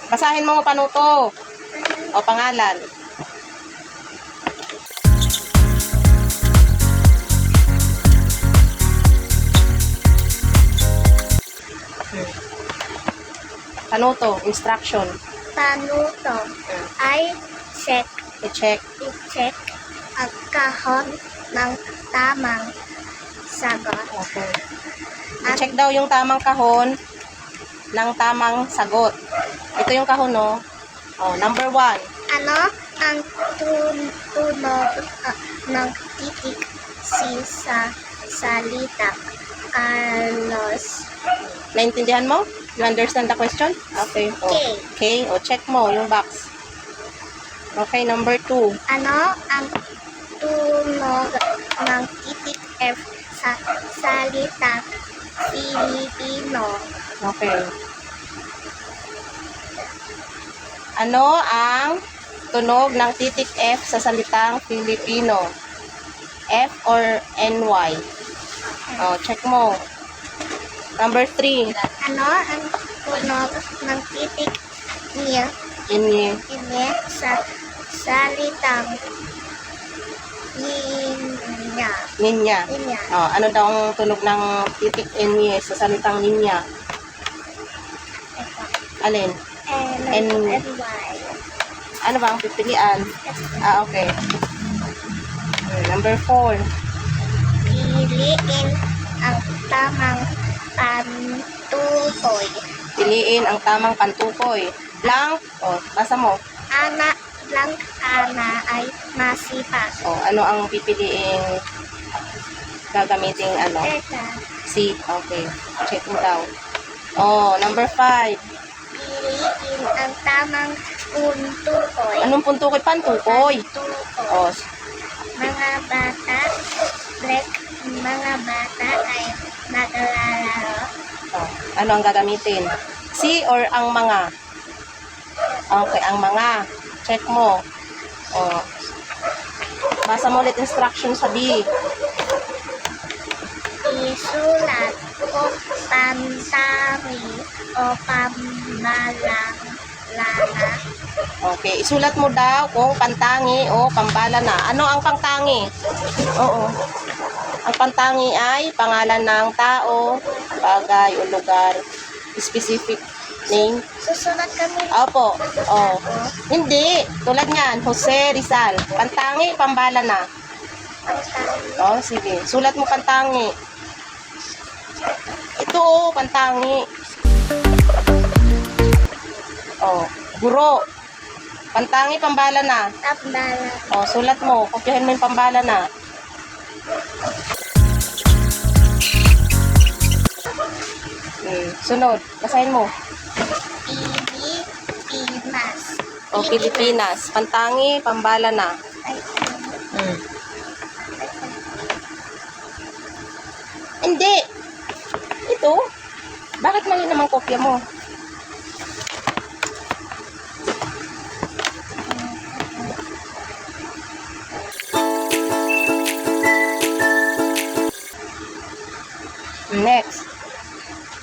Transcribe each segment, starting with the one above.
Basahin mo panuto. O pangalan. Panuto, instruction. Panuto ay I-check. i-check ang kahon ng tamang sagot. Okay. I-check daw yung tamang kahon ng tamang sagot. Ito yung kahon, no? Oh, number 1. Ano ang tunog ng titik sa salitang Carlos? Naintindihan mo? You understand the question? Okay. Oh. Okay. Okay. O, check mo yung box. Okay, number 2. Ano ang tunog ng titik F sa salitang Filipino? Okay. Ano ang tunog ng titik F sa salitang Filipino? F or NY? Oh, check mo. Number 3. Ano ang tunog ng titik niya NY. sa salitang ninya? Ninya. Ninya. Oh, ano daw ang tunog ng titik NY sa salitang ninya? Alin? N N- Y. Ano ba ang pipilian? Ah, okay. Number 4. Piliin ang tamang pantukoy. Piliin ang tamang pantukoy. Blank. O, basa mo. Ana lang ana ay masipas. O, ano ang pipiliin gagamiting ano? Teka, C. Okay. Check mo daw. Oh, number 5. piliin ang tamang puntukoy. Anong puntukoy? Pantukoy. Pantukoy. O, Mga bata, mga bata ay naglalaro. ano ang gagamitin? C or ang mga? Okay, ang mga. Check mo. O, basa mo ulit instruction sa B. Isulat o pantami o pambalang lana. Okay, isulat mo daw kung pantangi o pambala na. Ano ang pangtangi? Oo. Ang pantangi ay pangalan ng tao, bagay o lugar, specific name. Susunod kami. Opo. Oh. Hindi. Tulad niyan, Jose Rizal. Pantangi, pambala na. Pantami. Oh, sige. Sulat mo pantangi. Ito, oh, pantangi. Oh, guro. Pantangi, pambala na. Pambalang. Oh, sulat mo. Kopyahin mo yung pambala na. Sunod. Basahin mo. Pilipinas. O, Pilipinas. Pantangi, pambala na. Ay, Hindi. Ito. Bakit mali naman kopya mo? Next.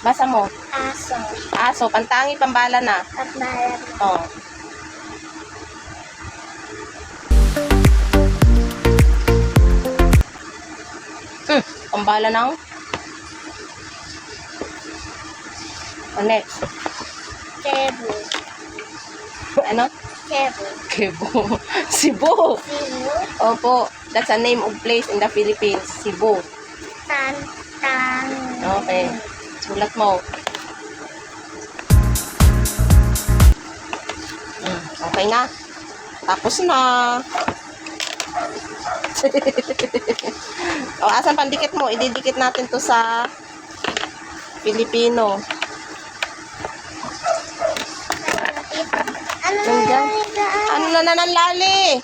Basa mo. aso. Aso, pantangi, pambala na. Pambalang. Oh. Pambala na. Oh, next. Cebu. Ano? Cebu. Cebu. Cebu. Cebu. Opo. That's a name of place in the Philippines. Cebu. Tantang. Okay. Sulat mo. Okay na. Tapos na. O, asan pandikit mo? Ididikit natin to sa Filipino. Ano Nandyan. Ano na nanlali?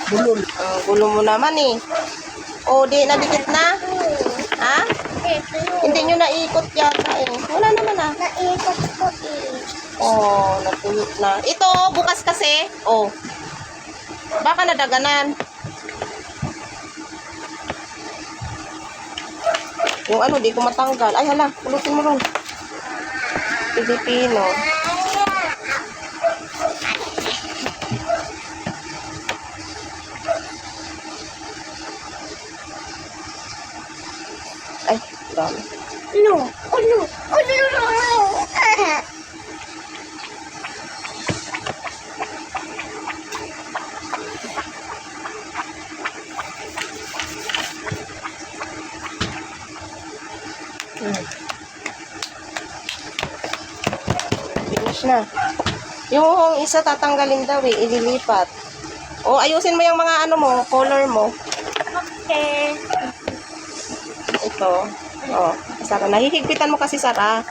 Bulol. Gulo mo naman eh. O, di nadikit na? Ha? Hindi nyo naikot yata eh. Wala naman ah. Naikot ko eh. Oh, napulot na. Ito, bukas kasi. Oh. Baka nadaganan. Yung ano, di ko matanggal. Ay, hala. Pulutin mo ron. Filipino. Dami. No. Oh, no. Oh, no, no, no. Finish na. Yung isa tatanggalin daw eh, ililipat. O, ayusin mo yung mga ano mo, color mo. Okay. Ito. O, Sara, nahihigpitan mo kasi, Sara.